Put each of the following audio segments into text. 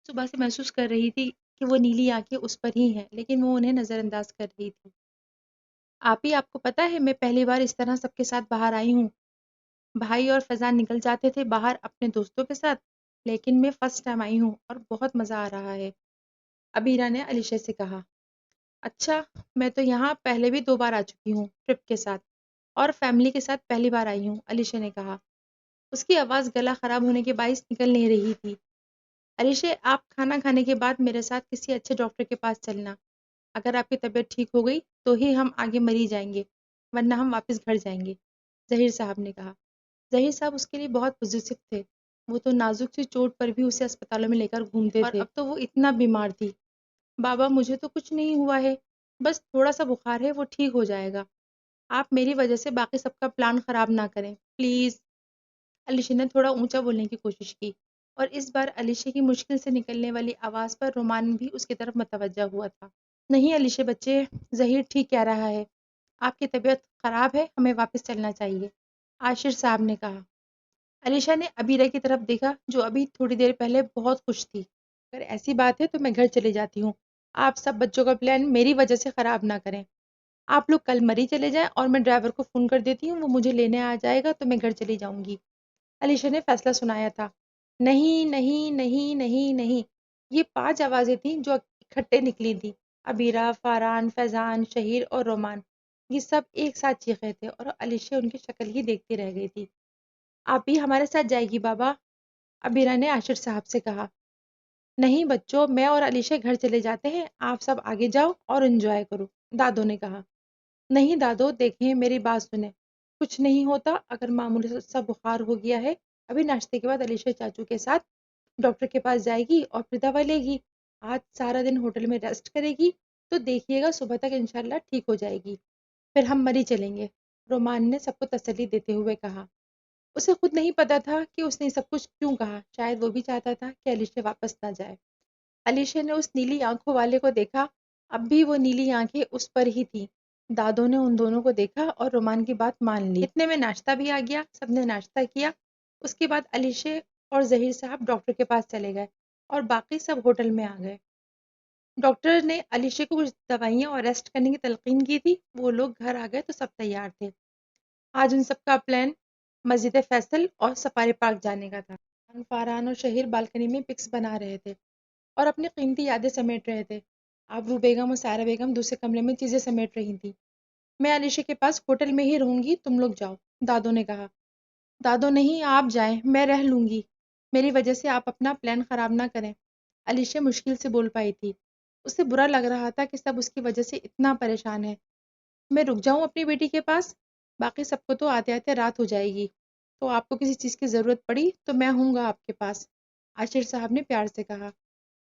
صبح سے محسوس کر رہی تھی کہ وہ نیلی آنکھیں اس پر ہی ہیں، لیکن وہ انہیں نظر انداز کر رہی تھی۔ آپ کو پتہ ہے میں پہلی بار اس طرح سب کے ساتھ باہر آئی ہوں۔ بھائی اور فیضان نکل جاتے تھے باہر اپنے دوستوں کے ساتھ، لیکن میں فرسٹ ٹائم آئی ہوں اور بہت مزہ آ رہا ہے۔ ابیرہ نے علیشہ سے کہا۔ اچھا، میں تو یہاں پہلے بھی 2 بار آ چکی ہوں ٹرپ کے ساتھ، اور فیملی کے ساتھ پہلی بار آئی ہوں، علیشہ نے کہا۔ اس کی آواز گلا خراب ہونے کے باعث نکل نہیں رہی تھی۔ علیشہ، آپ کھانا کھانے کے بعد میرے ساتھ کسی اچھے ڈاکٹر کے پاس چلنا۔ اگر آپ کی طبیعت ٹھیک ہو گئی تو ہی ہم آگے مری جائیں گے، ورنہ ہم واپس گھر جائیں گے، ظہیر صاحب نے کہا۔ ظہیر صاحب اس کے لیے بہت پوزیٹو تھے۔ وہ تو نازک سی چوٹ پر بھی اسے اسپتالوں میں لے کر گھومتے تھے، اور اب تو وہ اتنا بیمار تھی۔ بابا، مجھے تو کچھ نہیں ہوا ہے، بس تھوڑا سا بخار ہے، وہ ٹھیک ہو جائے گا۔ آپ میری وجہ سے باقی سب کا پلان خراب نہ کریں پلیز۔ علیشہ نے تھوڑا اونچا بولنے کی کوشش کی، اور اس بار علیشہ کی مشکل سے نکلنے والی آواز پر رومان بھی اس کی طرف متوجہ ہوا تھا۔ نہیں علیشہ بچے، ظہیر ٹھیک کہہ رہا ہے، آپ کی طبیعت خراب ہے، ہمیں واپس چلنا چاہیے، عاشر صاحب نے کہا۔ علیشہ نے ابیرہ کی طرف دیکھا جو ابھی تھوڑی دیر پہلے بہت خوش تھی۔ اگر ایسی بات ہے تو میں گھر چلی جاتی ہوں، آپ سب بچوں کا پلان میری وجہ سے خراب نہ کریں۔ آپ لوگ کل مری چلے جائیں اور میں ڈرائیور کو فون کر دیتی ہوں، وہ مجھے لینے آ جائے گا تو میں گھر چلی جاؤں گی۔ علیشہ نے فیصلہ سنایا تھا۔ نہیں نہیں نہیں نہیں نہیں، یہ 5 آوازیں تھیں جو اکٹھے نکلی تھیں، ابیرہ، فاران، فیضان، شہیر اور رومان۔ یہ سب ایک ساتھ چیخے تھے اور علیشہ ان کی شکل ہی دیکھتی رہ گئی تھی۔ آپ بھی ہمارے ساتھ جائے گی بابا؟ ابیرہ نے عاشر صاحب سے کہا۔ نہیں بچوں، میں اور علیشہ گھر چلے جاتے ہیں، آپ سب آگے جاؤ اور انجوائے کرو، دادو نے کہا۔ نہیں دادو، دیکھیں میری بات سنیں، کچھ نہیں ہوتا، اگر معمولی سا بخار ہو گیا ہے، ابھی ناشتے کے بعد علیشہ چاچو کے ساتھ ڈاکٹر کے پاس جائے گی اور پھر دوا لے گی، آج سارا دن ہوٹل میں ریسٹ کرے گی، تو دیکھیے گا صبح تک انشاءاللہ ٹھیک ہو جائے گی، پھر ہم مری چلیں گے، رومان نے سب کو تسلی دیتے ہوئے کہا۔ اسے خود نہیں پتا تھا کہ اس نے سب کچھ کیوں کہا، شاید وہ بھی چاہتا تھا کہ علیشہ واپس نہ جائے۔ علیشہ نے اس نیلی آنکھوں والے کو دیکھا، اب بھی وہ نیلی آنکھیں اس پر ہی تھی۔ دادو نے ان دونوں کو دیکھا اور رومان کی بات مان لی۔ اتنے میں ناشتہ بھی آ گیا، سب نے ناشتہ کیا۔ اس کے بعد علیشہ اور ظہیر صاحب ڈاکٹر کے پاس چلے گئے اور باقی سب ہوٹل میں آ گئے۔ ڈاکٹر نے علیشہ کو کچھ دوائیاں اور ریسٹ کرنے کی تلقین کی تھی، وہ لوگ گھر آ گئے تو سب تیار تھے۔ آج ان سب کا پلان مسجد فیصل اور سفاری پارک جانے کا تھا۔ فاران اور شہیر بالکنی میں پکس بنا رہے تھے اور اپنی قیمتی یادیں سمیٹ رہے تھے۔ آبرو بیگم اور سائرہ بیگم دوسرے کمرے میں چیزیں سمیٹ رہی تھیں۔ میں علیشہ کے پاس ہوٹل میں ہی رہوں گی، تم لوگ جاؤ، دادو نے کہا۔ دادو نہیں، آپ جائیں، میں رہ لوں گی، میری وجہ سے آپ اپنا پلان خراب نہ کریں، علیشہ مشکل سے بول پائی تھی۔ اسے برا لگ رہا تھا کہ سب اس کی وجہ سے اتنا پریشان ہے۔ میں رک جاؤں اپنی بیٹی کے پاس؟ باقی سب کو تو آتے آتے رات ہو جائے گی، تو آپ کو کسی چیز کی ضرورت پڑی تو میں ہوں گا آپ کے پاس، عاشر صاحب نے پیار سے کہا۔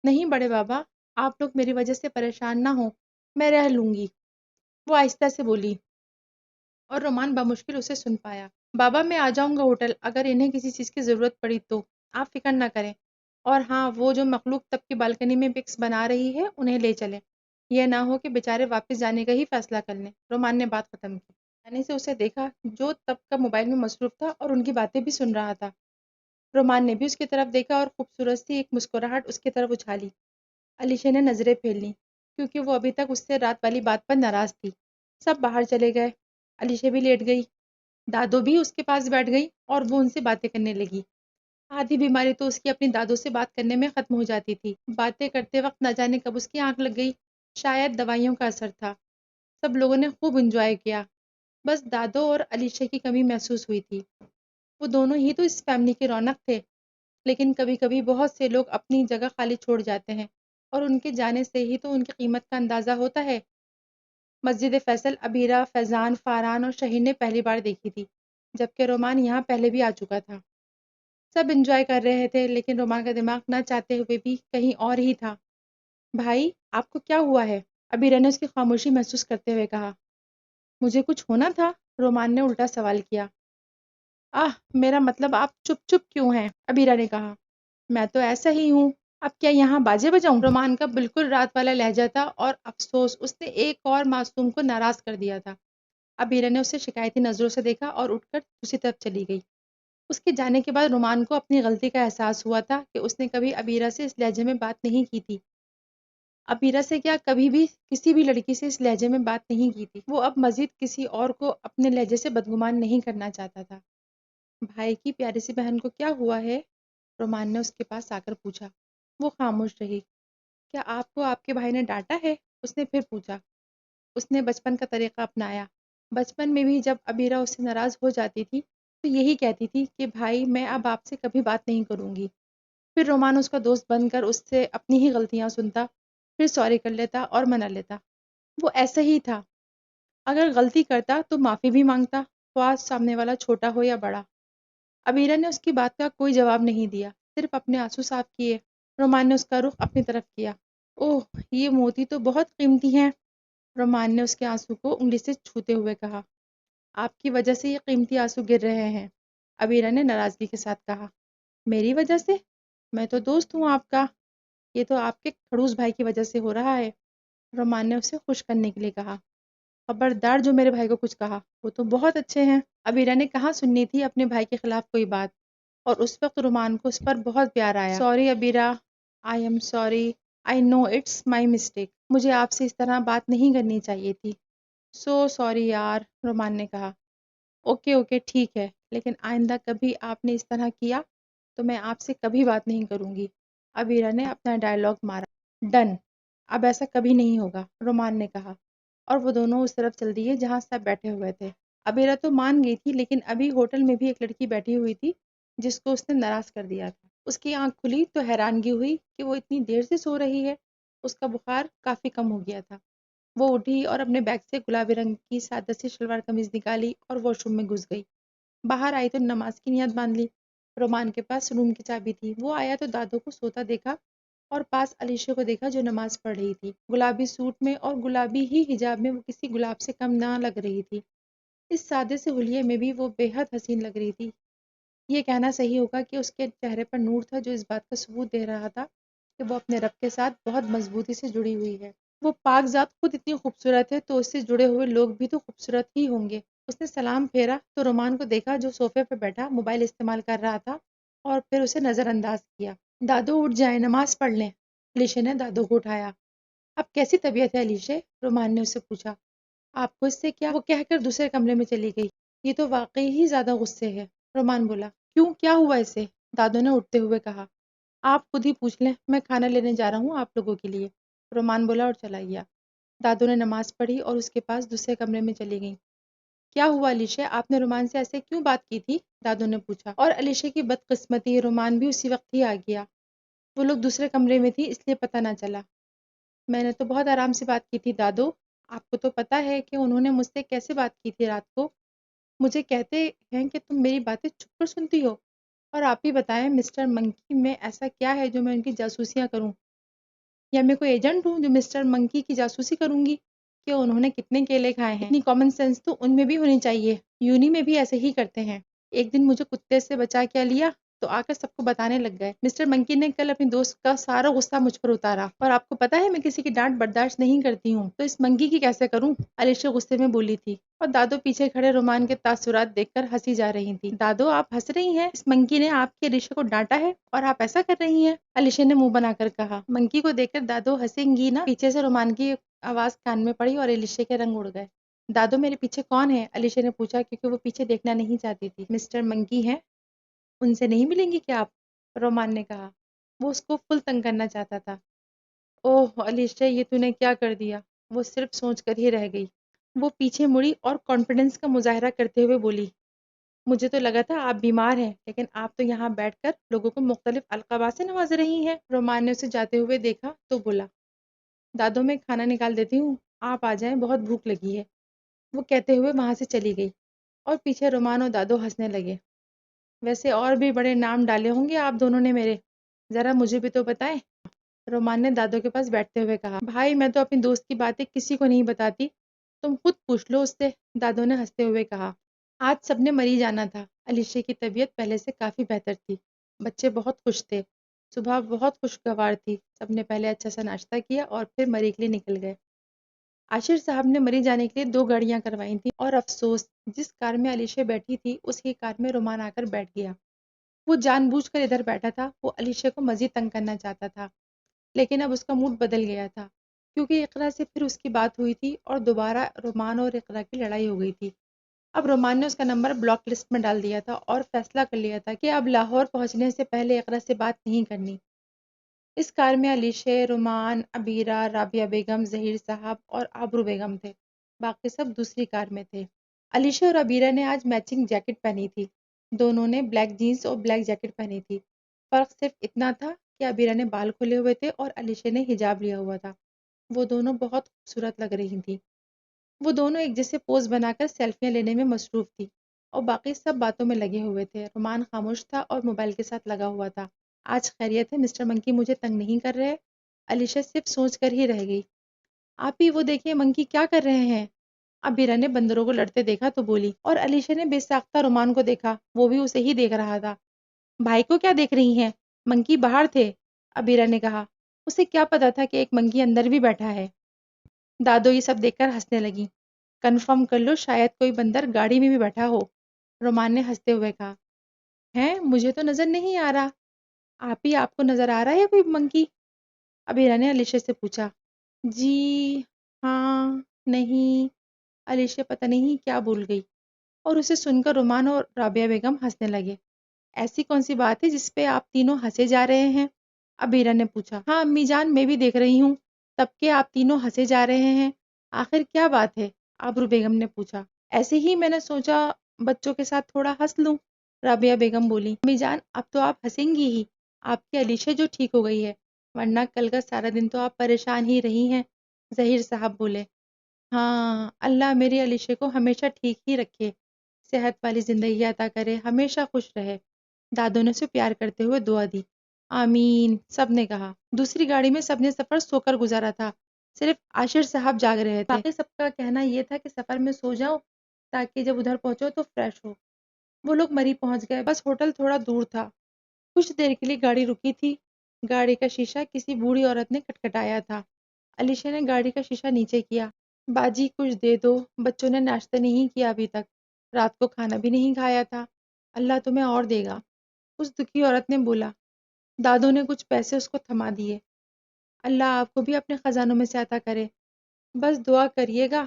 نہیں بڑے بابا، آپ لوگ میری وجہ سے پریشان نہ ہوں، میں رہ لوں گی، وہ آہستہ سے بولی، اور رومان بمشکل اسے سن پایا۔ بابا میں آ جاؤں گا ہوٹل، اگر انہیں کسی چیز کی ضرورت پڑی تو، آپ فکر نہ کریں، اور ہاں وہ جو مخلوق تب کی بالکنی میں پکس بنا رہی ہے انہیں لے چلیں، یہ نہ ہو کہ بیچارے واپس جانے کا ہی فیصلہ کر لیں۔ رومان نے بات ختم کی، یعنی سے اسے دیکھا جو تب کا موبائل میں مصروف تھا اور ان کی باتیں بھی سن رہا تھا۔ رومان نے بھی اس کی طرف دیکھا اور خوبصورت سی ایک مسکراہٹ اس کی طرف اچھالی۔ علیشہ نے نظریں پھیر لیں کیونکہ وہ ابھی تک اس سے رات والی بات پر ناراض تھی۔ سب باہر چلے گئے، علیشہ بھی لیٹ گئی، دادو بھی اس کے پاس بیٹھ گئی اور وہ ان سے باتیں کرنے لگی۔ آدھی بیماری تو اس کی اپنی دادو سے بات کرنے میں ختم ہو جاتی تھی، باتیں کرتے وقت نہ جانے کب اس کی آنکھ لگ گئی، شاید دوائیوں کا اثر تھا۔ سب لوگوں نے خوب انجوائے کیا، بس دادو اور علیشہ کی کمی محسوس ہوئی تھی۔ وہ دونوں ہی تو اس فیملی کی رونق تھے، لیکن کبھی کبھی بہت سے لوگ اپنی جگہ خالی چھوڑ جاتے ہیں اور ان کے جانے سے ہی تو ان کی قیمت کا اندازہ ہوتا ہے۔ مسجد فیصل ابیرہ، فیضان، فاران اور شہیر نے پہلی بار دیکھی تھی، جبکہ رومان یہاں پہلے بھی آ چکا تھا۔ سب انجوائے کر رہے تھے لیکن رومان کا دماغ نہ چاہتے ہوئے بھی کہیں اور ہی تھا۔ بھائی، آپ کو کیا ہوا ہے؟ ابیرہ نے اس کی خاموشی محسوس کرتے ہوئے کہا۔ مجھے کچھ ہونا تھا؟ رومان نے الٹا سوال کیا۔ میرا مطلب آپ چپ چپ کیوں ہیں؟ ابیرہ نے کہا۔ میں تو ایسا ہی ہوں، اب کیا یہاں باجے بجاؤں؟ رومان کا بالکل رات والا لہجہ تھا اور افسوس اس نے ایک اور معصوم کو ناراض کر دیا تھا۔ ابیرہ نے اسے شکایتی نظروں سے دیکھا اور اٹھ کر دوسری طرف چلی گئی۔ اس کے جانے کے بعد رومان کو اپنی غلطی کا احساس ہوا تھا کہ اس نے کبھی عبیرہ سے اس لہجے میں بات نہیں کی تھی۔ عبیرہ سے کیا، کبھی بھی کسی بھی لڑکی سے اس لہجے میں بات نہیں کی تھی۔ وہ اب مزید کسی اور کو اپنے لہجے سے بدگمان نہیں کرنا چاہتا تھا۔ بھائی کی پیاری سی بہن کو کیا ہوا ہے؟ رومان نے اس کے پاس آ کر پوچھا۔ وہ خاموش رہی۔ کیا آپ کو آپ کے بھائی نے ڈانٹا ہے؟ اس نے پھر پوچھا۔ اس نے بچپن کا طریقہ اپنایا۔ بچپن میں بھی جب عبیرہ اس سے ناراض ہو جاتی تھی تو یہی کہتی تھی کہ بھائی میں اب آپ سے کبھی بات نہیں کروں گی۔ پھر رومان اس کا دوست بن کر اس سے اپنی ہی غلطیاں سنتا، پھر سوری کر لیتا اور منا لیتا۔ وہ ایسا ہی تھا، اگر غلطی کرتا تو معافی بھی مانگتا، خواہ سامنے والا چھوٹا ہو یا بڑا۔ عبیرہ نے اس کی بات کا کوئی جواب نہیں دیا، صرف اپنے آنسو صاف کیے۔ رومان نے اس کا رخ اپنی طرف کیا۔ اوہ، یہ موتی تو بہت قیمتی ہیں۔ رومان نے اس کے آنسو کو انگلی سے چھوتے ہوئے کہا۔ آپ کی وجہ سے یہ قیمتی آنسو گر رہے ہیں، عبیرہ نے ناراضگی کے ساتھ کہا۔ میری وجہ سے؟ میں تو دوست ہوں آپ کا۔ یہ تو آپ کے کھڑوس بھائی کی وجہ سے ہو رہا ہے، رومان نے اسے خوش کرنے کے لیے کہا۔ خبردار جو میرے بھائی کو کچھ کہا، وہ تو بہت اچھے ہیں۔ عبیرہ نے کہاں سننی تھی اپنے بھائی کے خلاف کوئی بات، اور اس وقت رومان کو اس پر بہت پیار آیا۔ Sorry Abeera, I am sorry, I know it's my mistake. مجھے آپ سے اس طرح بات نہیں کرنی چاہیے تھی۔ سو سوری یار، رومان نے کہا۔ اوکے اوکے ٹھیک ہے، لیکن آئندہ کبھی آپ نے اس طرح کیا تو میں آپ سے کبھی بات نہیں کروں گی۔ عبیرہ نے اپنا ڈائیلاگ مارا۔ ڈن، اب ایسا کبھی نہیں ہوگا، رومان نے کہا، اور وہ دونوں اس طرف چل دیے جہاں سب بیٹھے ہوئے تھے۔ عبیرہ تو مان گئی تھی، لیکن ابھی ہوٹل میں بھی ایک لڑکی بیٹھی ہوئی تھی جس کو اس نے ناراض کر دیا تھا۔ اس کی آنکھ کھلی تو حیرانگی ہوئی کہ وہ اتنی دیر سے سو رہی ہے۔ اس کا بخار کافی کم ہو گیا تھا۔ وہ اٹھی اور اپنے بیگ سے گلابی رنگ کی سادہ سی شلوار قمیض نکالی اور واش روم میں گھس گئی۔ باہر آئی تو نماز کی نیت باندھ لی۔ رومان کے پاس روم کی چابی تھی۔ وہ آیا تو دادو کو سوتا دیکھا اور پاس علیشہ کو دیکھا جو نماز پڑھ رہی تھی، گلابی سوٹ میں اور گلابی ہی حجاب میں۔ وہ کسی گلاب سے کم نہ لگ رہی تھی۔ اس سادے سے حلیے میں بھی وہ بے حد حسین لگ رہی تھی۔ یہ کہنا صحیح ہوگا کہ اس کے چہرے پر نور تھا جو اس بات کا ثبوت دے رہا تھا کہ وہ اپنے رب کے ساتھ بہت مضبوطی سے جڑی ہوئی ہے۔ وہ پاک ذات خود اتنی خوبصورت ہے تو اس سے جڑے ہوئے لوگ بھی تو خوبصورت ہی ہوں گے۔ اس نے سلام پھیرا تو رومان کو دیکھا جو صوفے پہ بیٹھا موبائل استعمال کر رہا تھا، اور پھر اسے نظر انداز کیا۔ دادو اٹھ جائیں، نماز پڑھ لیں۔ علیشہ نے دادو کو اٹھایا۔ اب کیسی طبیعت ہے علیشہ؟ رومان نے اس سے پوچھا۔ آپ کو اس سے کیا؟ وہ کہہ کر دوسرے کمرے میں چلی گئی۔ یہ تو واقعی ہی زیادہ غصے ہے، رومان بولا۔ کیوں، کیا ہوا اسے؟ دادو نے اٹھتے ہوئے کہا۔ آپ خود ہی پوچھ لیں، میں کھانا لینے جا رہا ہوں آپ لوگوں کے لیے، رومان بولا اور چلا گیا۔ دادو نے نماز پڑھی اور اس کے پاس دوسرے کمرے میں چلی گئیں۔ کیا ہوا علیشہ، آپ نے رومان سے ایسے کیوں بات کی تھی؟ دادو نے پوچھا۔ اور علیشہ کی بدقسمتی، رومان بھی اسی وقت ہی آ گیا۔ وہ لوگ دوسرے کمرے میں تھی اس لیے پتہ نہ چلا۔ میں نے تو بہت آرام سے بات کی تھی دادو، آپ کو تو پتہ ہے کہ انہوں نے مجھ سے کیسے بات کی تھی رات کو۔ مجھے کہتے ہیں کہ تم میری باتیں چھپ کر سنتی ہو، اور آپ ہی بتائیں مسٹر منکی میں ایسا کیا ہے جو میں ان کی جاسوسیاں کروں، یا میں کوئی ایجنٹ ہوں جو مسٹر منکی کی جاسوسی کروں گی کہ انہوں نے کتنے کیلے کھائے ہیں؟ اتنی کامن سینس تو ان میں بھی ہونی چاہیے، یونی میں بھی ایسے ہی کرتے ہیں۔ ایک دن مجھے کتے سے بچا کیا لیا تو آ کر سب کو بتانے لگ گئے۔ مسٹر منکی نے کل اپنی دوست کا سارا غصہ مجھ پر اتارا، اور آپ کو پتا ہے میں کسی کی ڈانٹ برداشت نہیں کرتی ہوں، تو اس منکی کی کیسے کروں؟ علیشہ غصے میں بولی تھی، اور دادو پیچھے کھڑے رومان کے تاثرات دیکھ کر ہنسی جا رہی تھی۔ دادو آپ ہنس رہی ہیں؟ اس منکی نے آپ کے علیشہ کو ڈانٹا ہے اور آپ ایسا کر رہی ہیں؟ علیشہ نے منہ بنا کر کہا۔ منکی کو دیکھ کر دادو ہنسیں گی نا؟ پیچھے سے رومان کی آواز کان میں پڑی اور علیشہ کے رنگ اڑ گئے۔ دادو میرے پیچھے کون ہے؟ علیشہ نے پوچھا، کیونکہ وہ پیچھے دیکھنا نہیں چاہتی تھی۔ مسٹر منکی ہیں، ان سے نہیں ملیں گی کیا آپ؟ رومان نے کہا۔ وہ اس کو فل تنگ کرنا چاہتا تھا۔ اوہ علیشہ، یہ تو نے کیا کر دیا؟ وہ صرف سوچ کر ہی رہ گئی۔ وہ پیچھے مڑی اور کانفیڈنس کا مظاہرہ کرتے ہوئے بولی، مجھے تو لگا تھا آپ بیمار ہیں، لیکن آپ تو یہاں بیٹھ کر لوگوں کو مختلف القابات سے نواز رہی ہیں۔ رومان نے اسے جاتے ہوئے دیکھا تو بولا، دادو میں کھانا نکال دیتی ہوں، آپ آ جائیں، بہت بھوک لگی ہے۔ وہ کہتے ہوئے وہاں سے چلی گئی، اور پیچھے رومان اور دادو ہنسنے لگے۔ ویسے اور بھی بڑے نام ڈالے ہوں گے آپ دونوں نے میرے، ذرا مجھے بھی تو بتائیں، رومان نے دادو کے پاس بیٹھتے ہوئے کہا۔ بھائی میں تو اپنی دوست کی باتیں کسی کو نہیں بتاتی، تم خود پوچھ لو اس سے، دادو نے ہنستے ہوئے کہا۔ آج سب نے مری جانا تھا۔ علیشہ کی طبیعت پہلے سے کافی بہتر تھی، بچے بہت خوش تھے، صبح بہت خوشگوار تھی، سب نے پہلے اچھا سا ناشتہ کیا اور پھر مری کے لیے نکل گئے۔ عاشر صاحب نے مری جانے کے لیے 2 گاڑیاں کروائی تھیں اور افسوس جس کار میں علیشہ بیٹھی تھی اسی کار میں رومان آ کر بیٹھ گیا۔ وہ جان بوجھ کر ادھر بیٹھا تھا، وہ علیشہ کو مزید تنگ کرنا چاہتا تھا، لیکن اب اس کا موڈ بدل گیا تھا کیونکہ اقرا سے پھر اس کی بات ہوئی تھی اور دوبارہ رومان اور اقرا کی لڑائی ہو گئی تھی۔ اب رومان نے اس کا نمبر بلاک لسٹ میں ڈال دیا تھا اور فیصلہ کر لیا تھا کہ اب لاہور پہنچنے سے پہلے اقرا سے بات نہیں کرنی۔ اس کار میں علیشہ، رومان، عبیرہ، رابعہ بیگم، ظہیر صاحب اور آبرو بیگم تھے، باقی سب دوسری کار میں تھے۔ علیشہ اور عبیرہ نے آج میچنگ جیکٹ پہنی تھی، دونوں نے بلیک جینس اور بلیک جیکٹ پہنی تھی، فرق صرف اتنا تھا کہ عبیرہ نے بال کھولے ہوئے تھے اور علیشہ نے حجاب لیا ہوا تھا۔ وہ دونوں بہت خوبصورت لگ رہی تھیں۔ وہ دونوں ایک جیسے پوز بنا کر سیلفیاں لینے میں مصروف تھی اور باقی سب باتوں میں لگے ہوئے تھے۔ رومان خاموش تھا اور موبائل کے ساتھ لگا ہوا تھا۔ آج خیریت ہے مسٹر منکی مجھے تنگ نہیں کر رہے؟ علیشہ صرف سوچ کر ہی رہ گئی۔ آپ ہی وہ دیکھیں منکی کیا کر رہے ہیں؟ عبیرہ نے بندروں کو لڑتے دیکھا تو بولی اور علیشہ نے بے ساختہ رومان کو دیکھا، وہ بھی اسے ہی دیکھ رہا تھا۔ بھائی کو کیا دیکھ رہی ہیں؟ منکی باہر تھے، عبیرہ نے کہا۔ اسے کیا پتا تھا کہ ایک منکی اندر بھی بیٹھا ہے۔ دادو یہ سب دیکھ کر ہنسنے لگی۔ کنفرم کر لو شاید کوئی بندر گاڑی میں بھی بیٹھا ہو، رومان نے ہنستے ہوئے کہا۔ ہیں مجھے تو نظر نہیں آ رہا۔ آپ ہی آپ کو نظر آ رہا ہے کوئی منکی؟ عبیرہ نے علیشہ سے پوچھا۔ جی ہاں نہیں، علیشہ پتہ نہیں کیا بھول گئی اور اسے سن کر رومان اور رابعہ بیگم ہنسنے لگے۔ ایسی کون سی بات ہے جس پہ آپ تینوں ہنسے جا رہے ہیں؟ عبیرہ نے پوچھا۔ ہاں امی جان میں بھی دیکھ رہی ہوں، تب کہ آپ تینوں ہنسے جا رہے ہیں، آخر کیا بات ہے؟ آبرو بیگم نے پوچھا۔ ایسے ہی میں نے سوچا بچوں کے ساتھ تھوڑا ہنس لوں، رابعہ بیگم بولی۔ امی جان اب تو آپ ہنسیں گی ہی، آپ کی علیشہ جو ٹھیک ہو گئی ہے، ورنہ کل کا سارا دن تو آپ پریشان ہی رہی ہیں، ظہیر صاحب بولے۔ ہاں اللہ میری علیشہ کو ہمیشہ ٹھیک ہی رکھے، صحت والی زندگی عطا کرے، ہمیشہ خوش رہے، دادو نے اسے پیار کرتے ہوئے دعا دی۔ آمین سب نے کہا۔ دوسری گاڑی میں سب نے سفر سو کر گزارا تھا، صرف عاشر صاحب جاگ رہے تھے۔ باقی سب کا کہنا یہ تھا کہ سفر میں سو جاؤ تاکہ جب ادھر پہنچو تو فریش ہو۔ وہ لوگ مری پہنچ گئے، بس ہوٹل تھوڑا دور تھا۔ کچھ دیر کے لیے گاڑی رکی تھی، گاڑی کا شیشہ کسی بوڑھی عورت نے کھٹکھٹایا تھا۔ علیشہ نے گاڑی کا شیشہ نیچے کیا۔ باجی کچھ دے دو، بچوں نے ناشتہ نہیں کیا ابھی تک، رات کو کھانا بھی نہیں کھایا تھا، اللہ تمہیں اور دے گا، اس دکھی عورت نے بولا۔ دادو نے کچھ پیسے اس کو تھما دیے۔ اللہ آپ کو بھی اپنے خزانوں میں سے عطا کرے، بس دعا کریے گا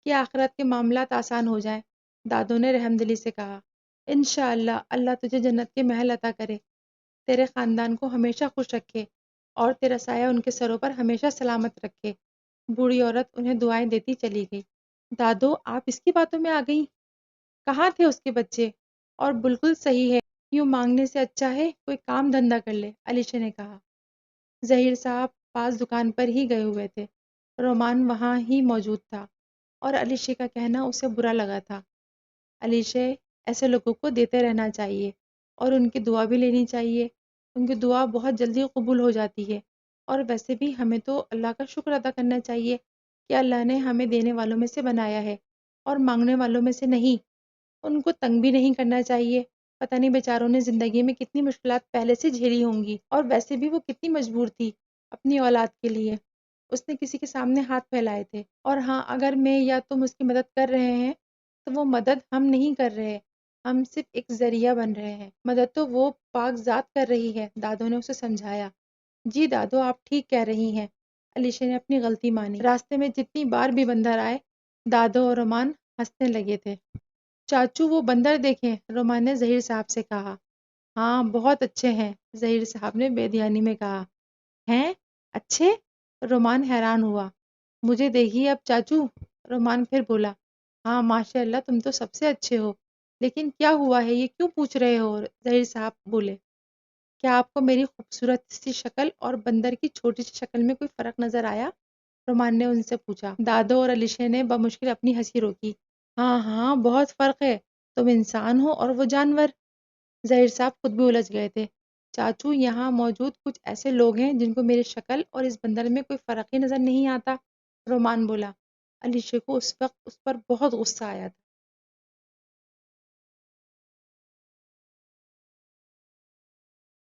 کہ آخرت کے معاملات آسان ہو جائیں، دادو نے رحم دلی سے کہا۔ انشاءاللہ اللہ تجھے جنت کے محل عطا کرے، تیرے خاندان کو ہمیشہ خوش رکھے اور تیرا سایہ ان کے سروں پر ہمیشہ سلامت رکھے۔ بوڑھی عورت انہیں دعائیں دیتی چلی گئی۔ دادو آپ اس کی باتوں میں آ گئیں؟ کہاں تھے اس کے بچے؟ اور بالکل صحیح ہے، یوں مانگنے سے اچھا ہے کوئی کام دھندا کر لے، علیشہ نے کہا۔ ظہیر صاحب پاس دکان پر ہی گئے ہوئے تھے، رومان وہاں ہی موجود تھا اور علیشہ کا کہنا اسے برا لگا تھا۔ علیشہ ایسے لوگوں کو دیتے رہنا چاہیے اور ان کی دعا بھی لینی چاہیے، ان کی دعا بہت جلدی قبول ہو جاتی ہے، اور ویسے بھی ہمیں تو اللہ کا شکر ادا کرنا چاہیے کہ اللہ نے ہمیں دینے والوں میں سے بنایا ہے اور مانگنے والوں میں سے نہیں۔ ان کو تنگ بھی نہیں کرنا چاہیے، پتہ نہیں بیچاروں نے زندگی میں کتنی مشکلات پہلے سے جھیلی ہوں گی، اور ویسے بھی وہ کتنی مجبور تھی اپنی اولاد کے لیے، اس نے کسی کے سامنے ہاتھ پھیلائے تھے۔ اور ہاں اگر میں یا تم اس کی مدد کر رہے ہیں تو وہ مدد ہم نہیں کر رہے، ہم صرف ایک ذریعہ بن رہے ہیں، مدد تو وہ پاک ذات کر رہی ہے، دادو نے اسے سمجھایا۔ جی دادو آپ ٹھیک کہہ رہی ہیں، علیشہ نے اپنی غلطی مانی۔ راستے میں جتنی بار بھی بندر آئے دادو اور رومان ہنسنے لگے تھے۔ چاچو وہ بندر دیکھیں، رومان نے ظہیر صاحب سے کہا۔ ہاں بہت اچھے ہیں، ظہیر صاحب نے بے دھیانی میں کہا۔ ہیں اچھے؟ رومان حیران ہوا۔ مجھے دیکھیے اب چاچو، رومان پھر بولا۔ ہاں ماشاء اللہ تم تو سب سے اچھے ہو، لیکن کیا ہوا ہے یہ کیوں پوچھ رہے ہو؟ ظہیر صاحب بولے۔ کیا آپ کو میری خوبصورت سی شکل اور بندر کی چھوٹی سی شکل میں کوئی فرق نظر آیا؟ رومان نے ان سے پوچھا۔ دادو اور علیشہ نے بمشکل اپنی ہنسی روکی۔ ہاں ہاں بہت فرق ہے، تم انسان ہو اور وہ جانور۔ ظہیر صاحب خود بھی الجھ گئے تھے۔ چاچو یہاں موجود کچھ ایسے لوگ ہیں جن کو میری شکل اور اس بندر میں کوئی فرق ہی نظر نہیں آتا، رومان بولا۔ علیشہ کو اس وقت اس پر بہت غصہ آیا تھا۔